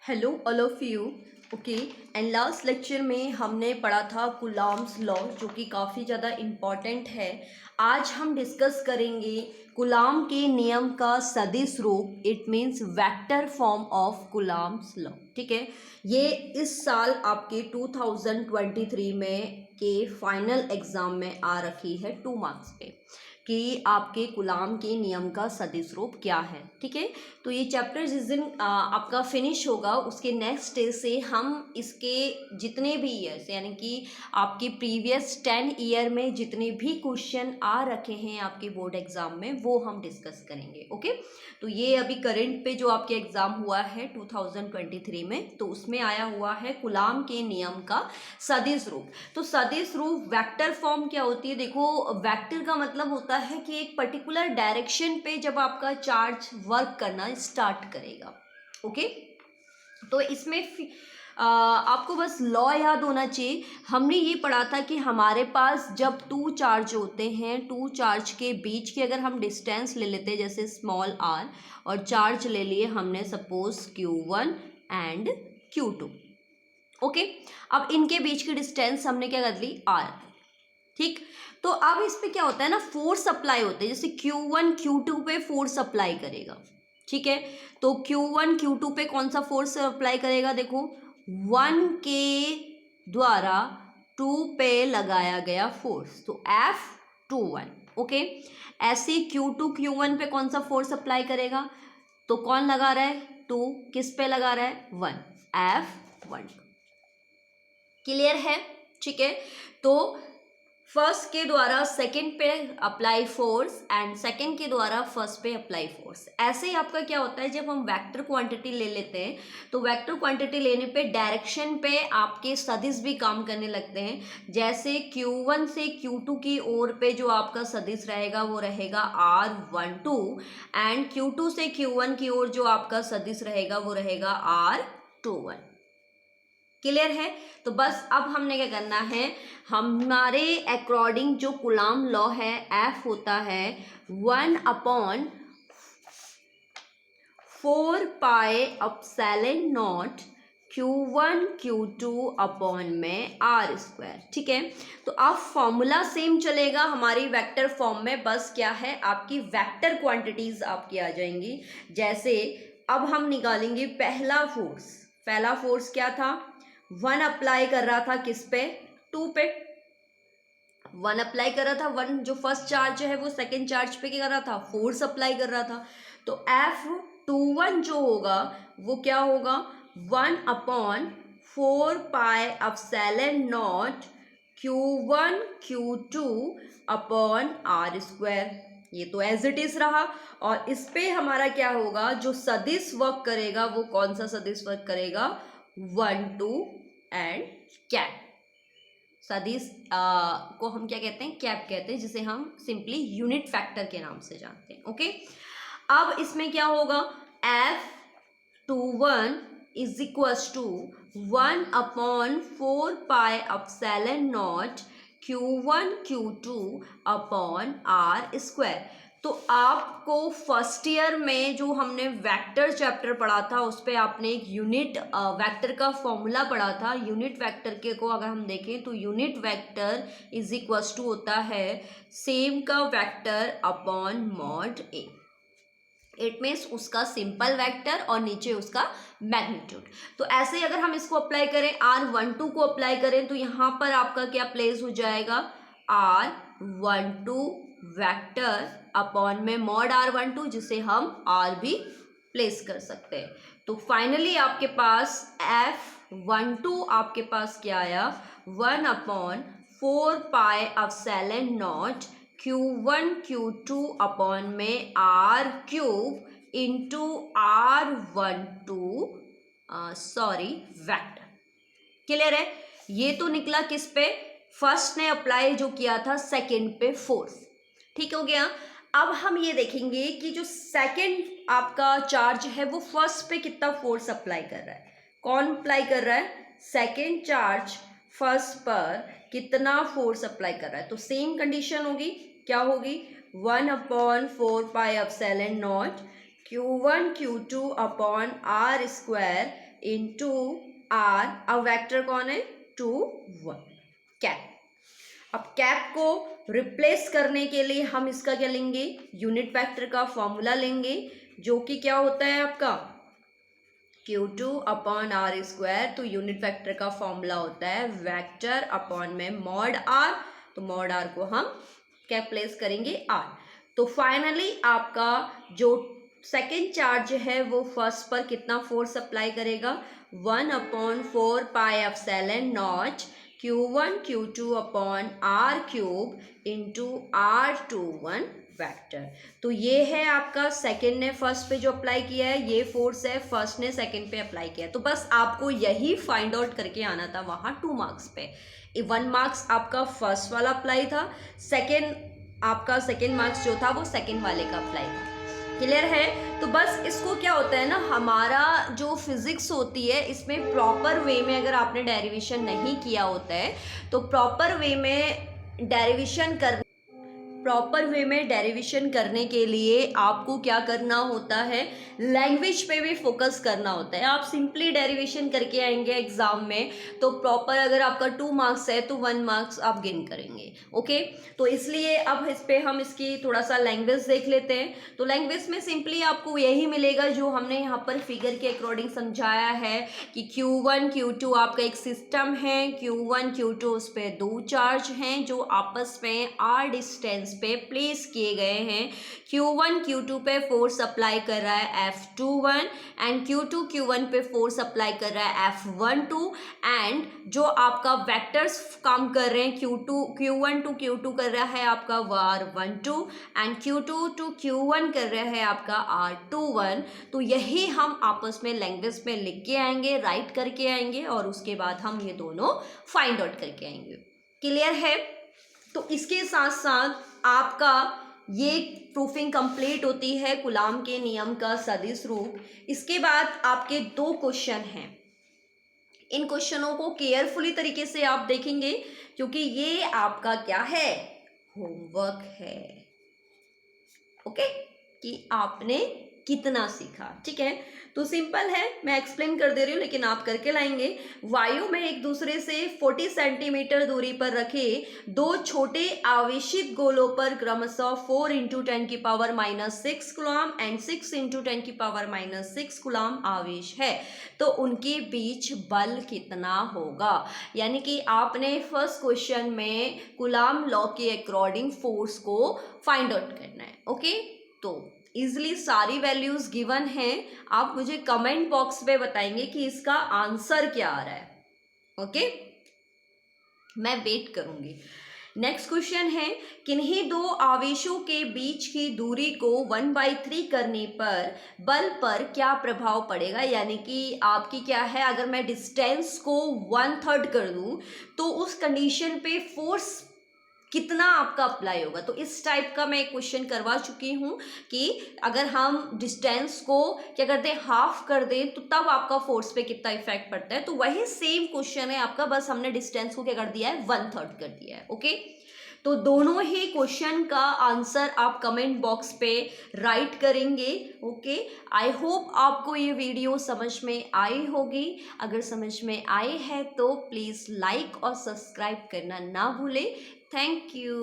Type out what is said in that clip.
Hello all of you. Okay, and last lecture में हमने पढ़ा था कूलॉम्स लॉ, जो कि काफ़ी ज़्यादा इम्पॉर्टेंट है। आज हम डिस्कस करेंगे कूलॉम के नियम का सदिश रूप, it means vector form of Coulomb's law. ठीक है, ये इस साल आपके 2023 में के फाइनल एग्ज़ाम में आ रखी है 2 मार्क्स पे कि आपके कूलॉम के नियम का सदिश रूप क्या है। ठीक है, तो ये चैप्टर जिस दिन आपका फिनिश होगा उसके नेक्स्ट डे से हम इसके जितने भी ईयर्स, यानी कि आपके प्रीवियस 10 ईयर में जितने भी क्वेश्चन आ रखे हैं आपके बोर्ड एग्जाम में वो हम डिस्कस करेंगे। ओके, तो ये अभी करंट पे जो आपके एग्जाम हुआ है 2023 में, तो उसमें आया हुआ है कूलॉम के नियम का सदिश रूप। तो सदिश रूप वेक्टर फॉर्म क्या होती है? देखो, वेक्टर का मतलब होता है कि एक पर्टिकुलर डायरेक्शन पे जब आपका चार्ज वर्क करना स्टार्ट करेगा। ओके, तो इसमें आपको बस लॉ याद होना चाहिए। हमने ये पढ़ा था कि हमारे पास जब टू चार्ज होते हैं, टू चार्ज के बीच की अगर हम डिस्टेंस ले लेते हैं जैसे स्मॉल आर, और चार्ज ले लिए हमने suppose Q1 and Q2। Okay, अब इनके बीच की डिस्टेंस हमने क्या कर ली? R। ठीक, तो अब इस पे क्या होता है ना, फोर्स अप्लाई होते हैं। जैसे Q1 Q2 पे फोर्स अप्लाई करेगा। ठीक है, तो Q1 Q2 पे कौन सा फोर्स अप्लाई करेगा? देखो, 1 के द्वारा 2 पे लगाया गया फोर्स, तो F21। ओके, ऐसे Q2 Q1 पे कौन सा फोर्स अप्लाई करेगा? तो कौन लगा रहा है? 2 किस पे लगा रहा है? 1, F1। क्लियर है? ठीक है, तो फर्स्ट के द्वारा सेकंड पे अप्लाई फोर्स एंड सेकंड के द्वारा फर्स्ट पे अप्लाई फोर्स। ऐसे ही आपका क्या होता है, जब हम वेक्टर क्वांटिटी ले लेते हैं तो वेक्टर क्वांटिटी लेने पे डायरेक्शन पे आपके सदिश भी काम करने लगते हैं। जैसे Q1 से Q2 की ओर पे जो आपका सदिश रहेगा वो रहेगा R12, एंड Q2 से Q1 की ओर जो आपका सदिश रहेगा वो रहेगा R21। क्लियर है? तो बस अब हमने क्या करना है, हमारे अकॉर्डिंग जो कूलॉम लॉ है, F होता है 1/4 pi epsilon not Q1 Q2 upon में R²। ठीक है, तो अब फॉर्मूला सेम चलेगा हमारी वेक्टर फॉर्म में, बस क्या है, आपकी वेक्टर क्वांटिटीज आपकी आ जाएंगी। जैसे अब हम निकालेंगे पहला फोर्स। पहला फोर्स क्या था? 1 अप्लाई कर रहा था किस पे? 2 पे। 1 अप्लाई कर रहा था, 1 जो फर्स्ट चार्ज है वो सेकेंड चार्ज पे क्या कर रहा था? फोर्स अप्लाई कर रहा था। तो F21 जो होगा वो क्या होगा? 1/4 pi epsilon not Q1 Q2 upon R²। ये तो एज इट इज रहा। और इस पे हमारा क्या होगा, जो सदिश वर्क करेगा वो कौन सा सदिश वर्क करेगा? 1 2 एंड कैप। सदिश को हम क्या कहते हैं? कैप कहते हैं, जिसे हम सिंपली यूनिट फैक्टर के नाम से जानते हैं। ओके, अब इसमें क्या होगा? F21 is equals to 1/4 pi epsilon not Q1 Q2 upon R²। तो आपको फर्स्ट ईयर में जो हमने वेक्टर चैप्टर पढ़ा था उस पर आपने एक यूनिट वेक्टर का फॉर्मूला पढ़ा था। यूनिट वेक्टर के को अगर हम देखें तो unit vector is equals to होता है सेम का vector upon mod A. It means उसका सिंपल वेक्टर और नीचे उसका मैग्नीट्यूड। तो ऐसे ही अगर हम इसको अप्लाई करें, R12 को अप्लाई करें, तो यहाँ पर आपका क्या प्लेस हो जाएगा? R12 वेक्टर अपॉन में मॉड R12, जिसे हम R भी प्लेस कर सकते हैं। तो फाइनली आपके पास F12 आपके पास क्या आया? 1/4 pi epsilon not Q1 Q2 upon में R³ into R12 vector. Clear है? ये तो निकला किस पे? फर्स्ट ने अप्लाई जो किया था सेकंड पे फोर्स। ठीक हो गया। अब हम ये देखेंगे कि जो सेकंड आपका चार्ज है वो फर्स्ट पे कितना फोर्स अप्लाई कर रहा है। कौन अप्लाई कर रहा है? सेकंड चार्ज फर्स्ट पर कितना फोर्स अप्लाई कर रहा है। तो सेम कंडीशन होगी, क्या होगी? 1/4 pi epsilon not Q1 Q2 upon R square into R. अब वेक्टर कौन है? 2 1 कैप। अब कैप को रिप्लेस करने के लिए हम इसका क्या लेंगे? यूनिट वेक्टर का फॉर्मूला लेंगे, जो कि क्या होता है आपका Q2 अपॉन आर स्क्वायर। तो यूनिट वेक्टर का फॉर्मूला होता है वेक्टर अपॉन में मॉड आर। तो मॉड आर को हम क्या प्लेस करेंगे? आर। तो फाइनली आपका जो सेकेंड चार्ज है वो फर्स्ट पर कितना फोर्स अप्लाई करेगा? 1/4 pi epsilon not Q1 Q2 upon R cube into R21 vector. तो ये है आपका सेकंड ने फर्स्ट पे जो अप्लाई किया है, ये फोर्स है फर्स्ट ने सेकंड पे अप्लाई किया है। तो बस आपको यही फाइंड आउट करके आना था वहां 2 मार्क्स पे। 1 मार्क्स आपका फर्स्ट वाला अप्लाई था, सेकंड आपका सेकंड मार्क्स जो था वो सेकंड वाले का अप्लाई था। क्लियर है? तो बस इसको क्या होता है ना, हमारा जो फिजिक्स होती है इसमें प्रॉपर वे में अगर आपने डेरिवेशन नहीं किया होता है तो प्रॉपर वे में डेरिवेशन करने के लिए आपको क्या करना होता है? लैंग्वेज पे भी फोकस करना होता है। आप सिंपली डेरिवेशन करके आएंगे एग्जाम में तो प्रॉपर अगर आपका 2 मार्क्स है तो 1 मार्क्स आप गेन करेंगे। ओके, तो इसलिए अब इस पे हम इसकी थोड़ा सा लैंग्वेज देख लेते हैं। तो लैंग्वेज में सिंपली आपको यही मिलेगा जो हमने यहाँ पर फिगर के अकॉर्डिंग समझाया है कि Q1 Q2 आपका एक सिस्टम है। Q1 Q2 उस पर 2 चार्ज हैं जो आपस में r डिस्टेंस पे प्लेस किए गए हैं। Q1 Q2 पे फोर्स अप्लाई कर रहा है F21 एंड Q2 Q1 पे फोर्स अप्लाई कर रहा है F12 एंड जो आपका वेक्टर्स काम कर रहे हैं Q1 टू Q2 कर रहा है आपका R12 and Q2 to Q1 कर रहा है आपका R21। तो यही हम आपस में लैंग्वेज में लिख के आएंगे, राइट करके आएंगे और उसके बाद हम ये दोनों फाइंड आउट करके आएंगे। क्लियर है? तो इसके साथ साथ आपका ये प्रूफिंग कंप्लीट होती है कूलाम के नियम का सदिश रूप। इसके बाद आपके 2 क्वेश्चन हैं। इन क्वेश्चनों को केयरफुली तरीके से आप देखेंगे क्योंकि ये आपका क्या है? होमवर्क है। ओके, कि आपने कितना सीखा। ठीक है, तो सिंपल है, मैं एक्सप्लेन कर दे रही हूँ लेकिन आप करके लाएंगे। वायु में एक दूसरे से 40 सेंटीमीटर दूरी पर रखे 2 छोटे आवेशित गोलों पर क्रमशः 4 × 10⁻⁻6 कूलम एंड 6 × 10⁻⁻6 कूलम आवेश है, तो उनके बीच बल कितना होगा? यानी कि आपने फर्स्ट क्वेश्चन में कूलम लॉ के अकॉर्डिंग फोर्स को फाइंड आउट करना है। ओके, तो इजली सारी वैल्यूज गिवन हैं। आप मुझे कमेंट बॉक्स में बताएंगे कि इसका आंसर क्या आ रहा है। ओके, मैं वेट करूंगी। नेक्स्ट क्वेश्चन है, किन्हीं 2 आवेशों के बीच की दूरी को 1/3 करने पर बल पर क्या प्रभाव पड़ेगा? यानी कि आपकी क्या है, अगर मैं डिस्टेंस को 1/3 कर दूं तो उस कंडीशन पे फोर्स कितना आपका अप्लाई होगा? तो इस टाइप का मैं एक क्वेश्चन करवा चुकी हूँ कि अगर हम डिस्टेंस को क्या करते हैं, हाफ कर दें तो तब आपका फोर्स पे कितना इफेक्ट पड़ता है। तो वही सेम क्वेश्चन है आपका, बस हमने डिस्टेंस को क्या कर दिया है, 1/3 कर दिया है। ओके, तो दोनों ही क्वेश्चन का आंसर आप कमेंट बॉक्स पे राइट करेंगे। ओके, आई होप आपको ये वीडियो समझ में आई होगी। अगर समझ में आई है तो प्लीज़ लाइक और सब्सक्राइब करना ना भूलें। Thank you.